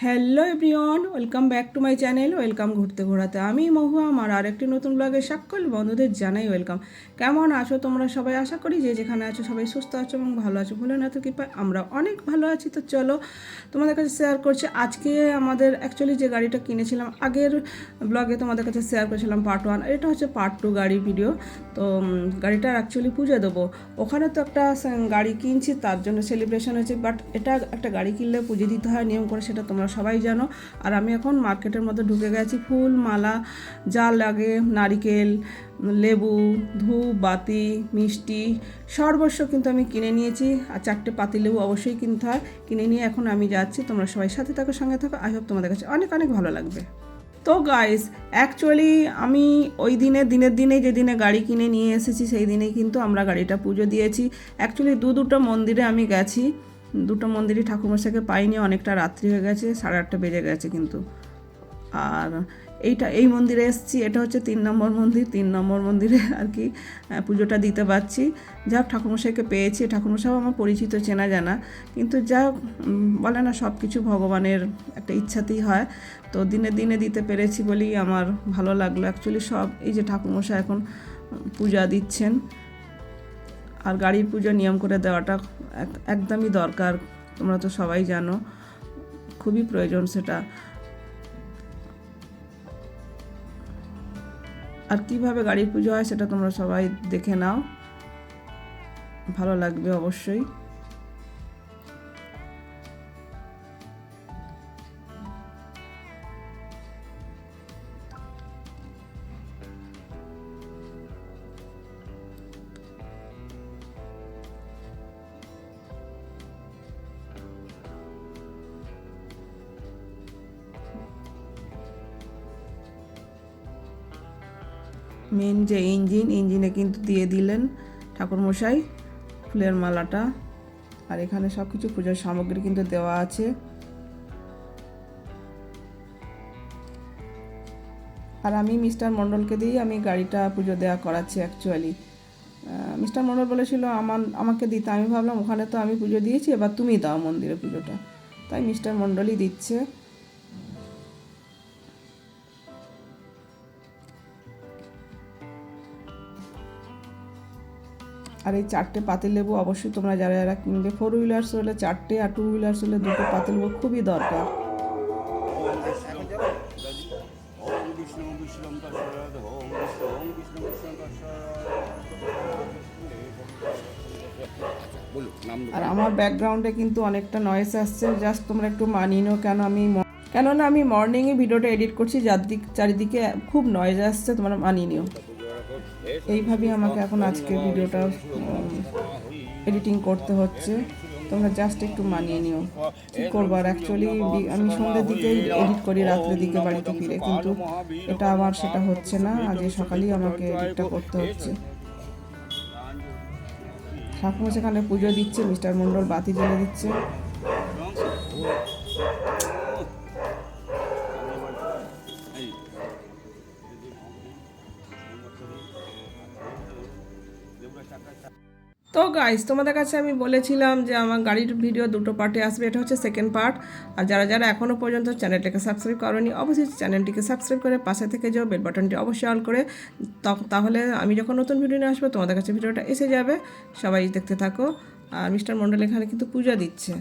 Hello everyone, welcome back to my channel. Welcome ঘুরতে ঘোরাতে। আমি মহুয়া, আমার আরেকটি নতুন ব্লগে সকল বন্ধুদের জানাই ওয়েলকাম। কেমন আছো তোমরা সবাই? আশা করি যে যেখানে আছো সবাই সুস্থ আছো এবং ভালো আছো। ভুলে না তো কৃপায় আমরা অনেক ভালো আছি। তো চলো তোমাদের কাছে শেয়ার করছি আজকে আমাদের অ্যাকচুয়ালি যে গাড়িটা কিনেছিলাম আগের ব্লগে তোমাদের কাছে শেয়ার করেছিলাম পার্ট 1, এটা হচ্ছে পার্ট 2 গাড়ির ভিডিও। তো গাড়িটার অ্যাকচুয়ালি পুজো দেবো, ওখানে তো একটা গাড়ি কিনছি তার জন্য সেলিব্রেশন হয়েছে, বাট এটা একটা গাড়ি কিনলে পুজো দিতে হয় নিয়ম করে, সেটা তোমরা সবাই জানো। আর আমি এখন মার্কেটের মধ্যে ঢুকে গেছি, ফুল মালা যা লাগে, নারিকেল, লেবু, ধূপ বাতি, মিষ্টি, সর্বস্ব কিন্তু আমি কিনে নিয়েছি। আর 4টে পাতিলেবু অবশ্যই কিনতে হয়। কিনে নিয়ে এখন আমি যাচ্ছি, তোমরা সবাই সাথে থাকো, সঙ্গে থাকো। আই হোপ তোমাদের কাছে অনেক অনেক ভালো লাগবে। তো গাইস, অ্যাকচুয়ালি আমি ওই দিনের দিনে যেদিনে গাড়ি কিনে নিয়ে এসেছি সেই দিনেই কিন্তু আমরা গাড়িটা পুজো দিয়েছি। অ্যাকচুয়ালি দুটো মন্দিরে আমি গেছি, দুটো মন্দিরই ঠাকুরমশাইকে পাইনি, অনেকটা রাত্রি হয়ে গেছে, 8:30 বেজে গেছে কিন্তু। আর এই মন্দিরে এসেছি, এটা হচ্ছে 3 নম্বর মন্দির। 3 নম্বর মন্দিরে আর কি পুজোটা দিতে পারছি। যা হোক ঠাকুরমশাইকে পেয়েছি, ঠাকুরমশাইও আমার পরিচিত, চেনা জানা, কিন্তু যা বলে না সব কিছু ভগবানের একটা ইচ্ছাতেই হয়। তো দিনে দিনে দিতে পেরেছি বলেই আমার ভালো লাগলো। অ্যাকচুয়ালি সব এই যে ঠাকুরমশাই এখন পূজা দিচ্ছেন, আর গাড়ির পুজো নিয়ম করে দেওয়াটা একদমই দরকার, তোমরা তো সবাই জানো, খুবই প্রয়োজন সেটা। আর কিভাবে গাড়ির পুজো হয় সেটা তোমরা সবাই দেখে নাও, ভালো লাগবে অবশ্যই। মেন যে ইঞ্জিনে কিন্তু দিয়ে দিলেন ঠাকুরমশাই ফুলের মালাটা। আর এখানে সব কিছু পুজোর সামগ্রী কিন্তু দেওয়া আছে। আর আমি মিস্টার মণ্ডলকে দিয়েই আমি গাড়িটা পুজো দেওয়া করাচ্ছি। অ্যাকচুয়ালি মিস্টার মণ্ডল বলেছিল আমাকে দিতে, আমি ভাবলাম ওখানে তো আমি পুজো দিয়েছি, এবার তুমি দাও মন্দিরে পুজোটা, তাই মিস্টার মণ্ডলই দিচ্ছে। আর এই 4টে পাতিলেবু অবশ্যই তোমরা যারা যারা কিনবে, 4 হুইলার্স হলে 4টে আর 2 হুইলার্স হলে 2টো পাতিলেবু খুবই দরকার। আর আমার ব্যাকগ্রাউন্ডে কিন্তু অনেকটা নয়েজ আসছে, জাস্ট তোমরা একটু মানিয়ে নাও। কেননা আমি মর্নিংয়ে ভিডিওটা এডিট করছি, চারিদিকে খুব নয়েজ আসছে, তোমরা মানিয়ে নিও। এইভাবেই আমাকে এখন আজকে ভিডিওটা এডিটিং করতে হচ্ছে, তোমরা জাস্ট একটু মানিয়ে নিও। কী করবো আর, অ্যাকচুয়ালি আমি সন্ধ্যের দিকেই এডিট করি, রাত্রের দিকে বাড়িতে ফিরে, কিন্তু এটা আমার সেটা হচ্ছে না, আজ সকালেই আমাকে এডিটটা করতে হচ্ছে। ঠাকুমা সেখানে পুজো দিচ্ছে, মিস্টার মণ্ডল বাতি জ্বেলে দিচ্ছে। তো গাইস, তোমাদের কাছে আমি বলেছিলাম যে আমার গাড়ির ভিডিও দুটো পার্টে আসবে, এটা হচ্ছে সেকেন্ড পার্ট। আর যারা যারা এখনও পর্যন্ত চ্যানেলটাকে সাবস্ক্রাইব করোনি, অবশ্যই চ্যানেলটিকে সাবস্ক্রাইব করে পাশে থেকে যাও, বেল বাটনটি অবশ্যই অন করে, তাহলে আমি যখন নতুন ভিডিও নিয়ে আসবো তোমাদের কাছে ভিডিওটা এসে যাবে। সবাই দেখতে থাকো। আর মিস্টার মণ্ডল এখানে কিন্তু পূজা দিচ্ছে।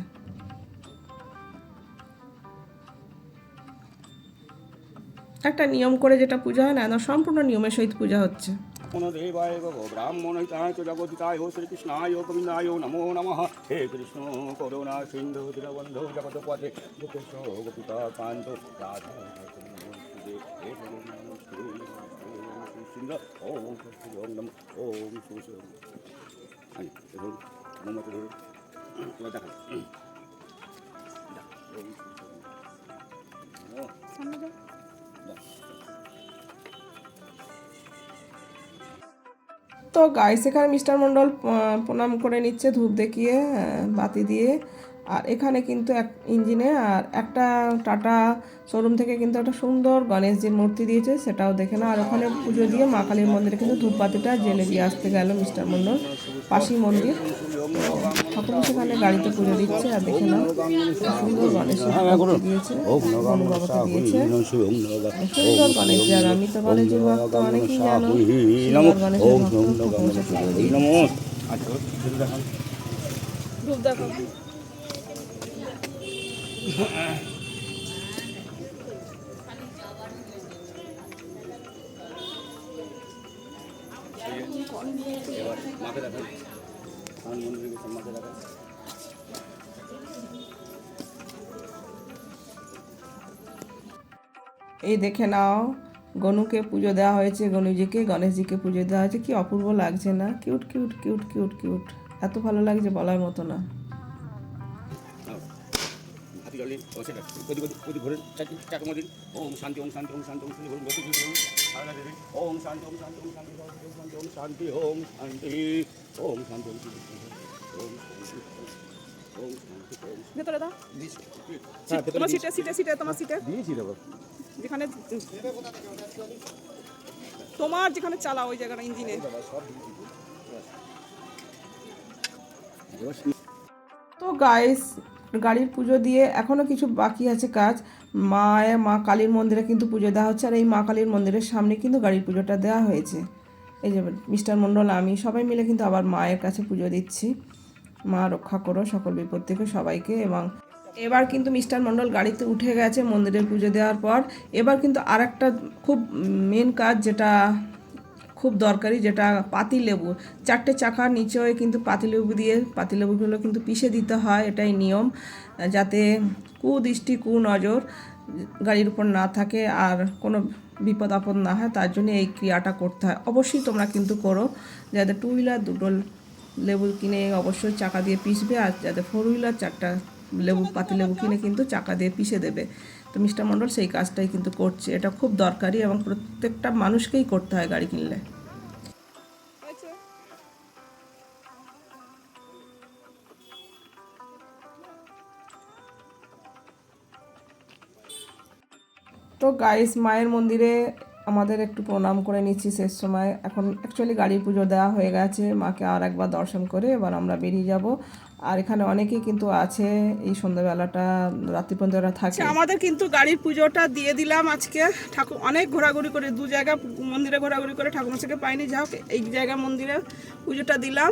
একটা নিয়ম করে যেটা পূজা হয় না, সম্পূর্ণ নিয়মের সহিত পূজা হচ্ছে। দেবায় ব্রাহ্মণহিতায় চ জগদিতায় শ্রীকৃষ্ণায় গোবিন্দায় নমো নমঃ। হে কৃষ্ণ করুণা সিন্ধু দীনবন্ধু জগৎপতে গোপেশ গোপিকা কান্ত রাধা ওম নম ওম মোমবাতি ধরুন, এবার দেখান। তো গাইস, এখানে মিস্টার মণ্ডল প্রণাম করে নিচ্ছে ধূপ দেখিয়ে, বাতি দিয়ে। আর এখানে কিন্তু এক ইঞ্জিনে আর একটা টাটা শোরুম থেকে কিন্তু একটা সুন্দর গণেশজির মূর্তি দিয়েছে, সেটাও দেখে না। আর ওখানে পুজো দিয়ে মা কালীর মন্দিরে কিন্তু ধূপবাতিটা জেলে দিয়ে আসতে গেল মিস্টার মণ্ডল, পাশি মন্দির। ঠাকুর সেখানে গাড়িতে পুজো দিচ্ছে আর দেখে না সুন্দর গণেশের মূর্তি দিয়েছে, গণু বাবাকে দিয়েছে সুন্দর গণেশজি। আর আমি তো গণেশজির ভক্ত, অনেকেই জানো সুন্দর গণেশের ভক্ত, ঠাকুরকে পুজো দিই। ধূপ দেখো। মাকে দেখান, মন্দিরে গেছেন, মাকে দেখান। এই দেখে নাও গনুকে পুজো দেওয়া হয়েছে, গণুজিকে গণেশজিকে পুজো দেওয়া হয়েছে। কি অপূর্ব লাগছে না? Cute cute cute cute cute, এত ভালো লাগছে বলার মতো না। হাতি জল দিন, ও সেটা প্রতি ঘুরেন চাকে মদিন। ওম শান্তি ওম শান্তি ওম শান্তি ওম শান্তি ঘুরুন, গতি ঘুরুন, সারা দেবেন। ওম শান্তি ওম শান্তি ওম শান্তি ওম শান্তি ওম শান্তি ওম শান্তি ওম শান্তি ওম শান্তি ওম শান্তি ওম। ভেতরে দাও তোমার সিটে সিটে সিটে তোমার সিটে যেখানে তোমার যেখানে চালাও ওই জায়গাটা ইঞ্জিনে। তো গাইস, গাড়ির পুজো দিয়ে এখনও কিছু বাকি আছে কাজ। মা কালীর মন্দিরে কিন্তু পুজো দেওয়া হচ্ছে, আর এই মা কালীর মন্দিরের সামনে কিন্তু গাড়ির পুজোটা দেওয়া হয়েছে। এই যে মিস্টার মণ্ডল আমি সবাই মিলে কিন্তু আবার মায়ের কাছে পুজো দিচ্ছি। মা রক্ষা করো সকল বিপদ থেকে সবাইকে। এবং এবার কিন্তু মিস্টার মণ্ডল গাড়িতে উঠে গেছে মন্দিরের পুজো দেওয়ার পর। এবার কিন্তু আর একটা খুব মেন কাজ, যেটা খুব দরকারি, যেটা পাতিলেবু। 4টে চাকার নিচেও কিন্তু পাতিলেবু দিয়ে পাতিলেবুগুলো কিন্তু পিষে দিতে হয়, এটাই নিয়ম, যাতে কুদৃষ্টি নজর গাড়ির উপর না থাকে আর কোনো বিপদ আপদ না হয়, তার জন্য এই ক্রিয়াটা করতে হয়। অবশ্যই তোমরা কিন্তু করো, যাতে 2 হুইলার 2টো লেবু কিনে অবশ্যই চাকা দিয়ে পিষবে, আর যাতে 4 হুইলার 4টা পাতিলেবু কিনে কিন্তু চাকা দিয়ে পিষে দেবে। তো মিস্টার মণ্ডল সেই কাজটাই কিন্তু করছে, এটা খুব দরকারি এবং প্রত্যেকটা মানুষকেই করতে হয় গাড়ি কিনলে। তো গাইস, মায়ের মন্দিরে আমাদের একটু প্রণাম করে নিচ্ছি শেষ সময়। এখন অ্যাকচুয়ালি গাড়ির পুজো দেওয়া হয়ে গেছে, মাকে আর একবার দর্শন করে এবার আমরা বেরিয়ে যাব। আর এখানে অনেকেই কিন্তু আছে, এই সন্ধ্যাবেলাটা রাত্রি পর্যন্ত থাকে। আমাদের কিন্তু গাড়ির পুজোটা দিয়ে দিলাম আজকে। ঠাকুর অনেক ঘোরাঘুরি করে, 2 জায়গা মন্দিরে ঘোরাঘুরি করে ঠাকুরমশাইকে পাইনি, যাও এই জায়গা মন্দিরে পুজোটা দিলাম,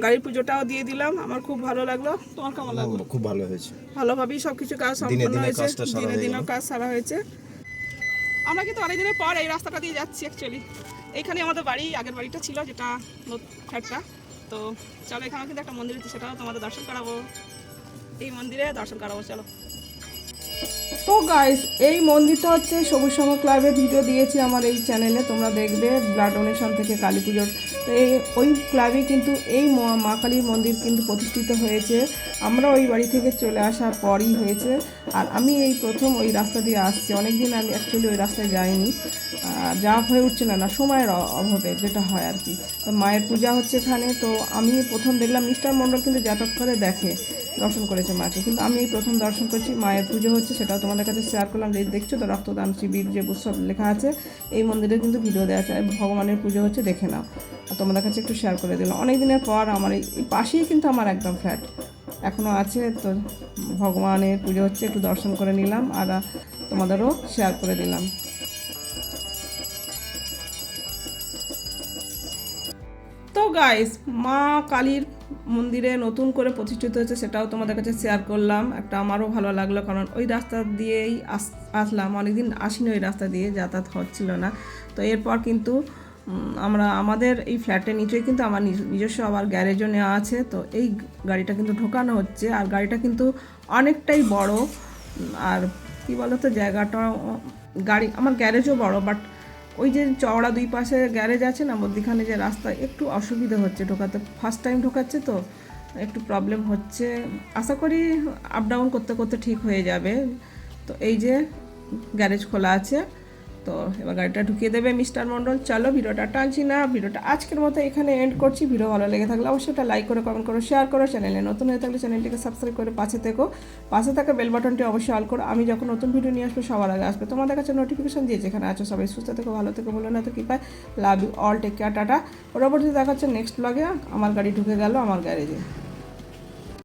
গাড়ির পুজোটাও দিয়ে দিলাম। আমার খুব ভালো লাগলো। তোমার কেমন লাগলো? খুব ভালো হয়েছে, ভালোভাবেই সবকিছু কাজ সম্পন্ন হয়েছে, দিনে দিনের কাজ সারা হয়েছে। আমরা কিন্তু অনেক দিনের পর এই রাস্তাটা দিয়ে যাচ্ছি। অ্যাকচুয়ালি এইখানে আমাদের বাড়ি, আগের বাড়িটা ছিল, যেটা ফ্ল্যাটটা। তো চলো, এখানে কিন্তু একটা মন্দির আছে, সেটাও তোমাদের দর্শন করাবো, এই মন্দিরে দর্শন করাবো, চলো। তো গাইস, এই মন্দিরটা হচ্ছে সবুজ সংঘ ক্লাবের ভিডিও দিয়েছি আমার এই চ্যানেলে, তোমরা দেখবে, ব্লাড ডোনেশন থেকে কালী পুজোর। তো ওই ক্লাবে কিন্তু এই মা কালীর মন্দির কিন্তু প্রতিষ্ঠিত হয়েছে। আমরা ওই বাড়ি থেকে চলে আসার পরই হয়েছে। আর আমি এই প্রথম ওই রাস্তা দিয়ে আসছি, অনেকদিন আমি অ্যাকচুয়ালি ওই রাস্তায় যাইনি, যা হয়ে উঠছে না সময়ের অভাবে, যেটা হয় আর কি। তো মায়ের পূজা হচ্ছে এখানে। তো আমি প্রথম দেখলাম, মিস্টার মণ্ডল কিন্তু যাতায়াত করে দেখে, দর্শন করেছে মাকে, কিন্তু আমি এই প্রথম দর্শন করছি। মায়ের পুজো হচ্ছে, সেটাও তোমাদের কাছে শেয়ার করলাম। দেখছো তো রক্তদান শিবির যে উৎসব লেখা আছে, এই মন্দিরে কিন্তু ভিডিও দেওয়া আছে, ভগবানের পুজো হচ্ছে, দেখে নাও। আর তোমাদের কাছে একটু শেয়ার করে দিলাম। অনেক দিনের পর আমার এই পাশেই কিন্তু আমার একদম ফ্ল্যাট এখনও আছে। তো ভগবানের পুজো হচ্ছে, একটু দর্শন করে নিলাম আর তোমাদেরও শেয়ার করে দিলাম। তো গাইস, মা কালীর মন্দিরে নতুন করে প্রতিষ্ঠিত হয়েছে, সেটাও তোমাদের কাছে শেয়ার করলাম। একটা আমারও ভালো লাগলো, কারণ ওই রাস্তা দিয়েই আসলাম, অনেকদিন আসিনি ওই রাস্তা দিয়ে, যাতায়াত হচ্ছিল না। তো এরপর কিন্তু আমাদের এই ফ্ল্যাটের নিচেই কিন্তু আমার নিজস্ব আবার গ্যারেজও নেওয়া আছে। তো এই গাড়িটা কিন্তু ঢোকানো হচ্ছে, আর গাড়িটা কিন্তু অনেকটাই বড়। আর কি বলো তো, জায়গাটা, গাড়ি আমার গ্যারেজও বড়, বাট ওই যে চওড়া 2 পাশে গ্যারেজ আছে না, মধ্যখানে যে রাস্তা, একটু অসুবিধা হচ্ছে ঢোকাতে। ফার্স্ট টাইম ঢোকাচ্ছে তো একটু প্রবলেম হচ্ছে, আশা করি আপ ডাউন করতে করতে ঠিক হয়ে যাবে। তো এই যে গ্যারেজ খোলা আছে, তো এবার গাড়িটা ঢুকিয়ে দেবে মিস্টার মণ্ডল। চলো ভিডিওটা টানছি না, ভিডিওটা আজকের মতো এখানে এন্ড করছি। ভিডিও ভালো লেগে থাকলে অবশ্যই একটা লাইক করে, কমেন্ট করো, শেয়ার করো। চ্যানেলে নতুন হয়ে থাকলে চ্যানেলটিকে সাবস্ক্রাইব করে পাশে থাকা বেল বাটনটি অবশ্যই অল করো। আমি যখন নতুন ভিডিও নিয়ে আসবো সবার আগে আসবে তোমাদের কাছে নোটিফিকেশন দিয়ে। যেখানে আছো সবাই সুস্থ থেকো, ভালো থেকো, বলে না তো কি পায়। Love you all, take care, tata. পরবর্তীতে দেখাচ্ছে নেক্সট ব্লগে। আমার গাড়ি ঢুকে গেল আমার গ্যারেজে।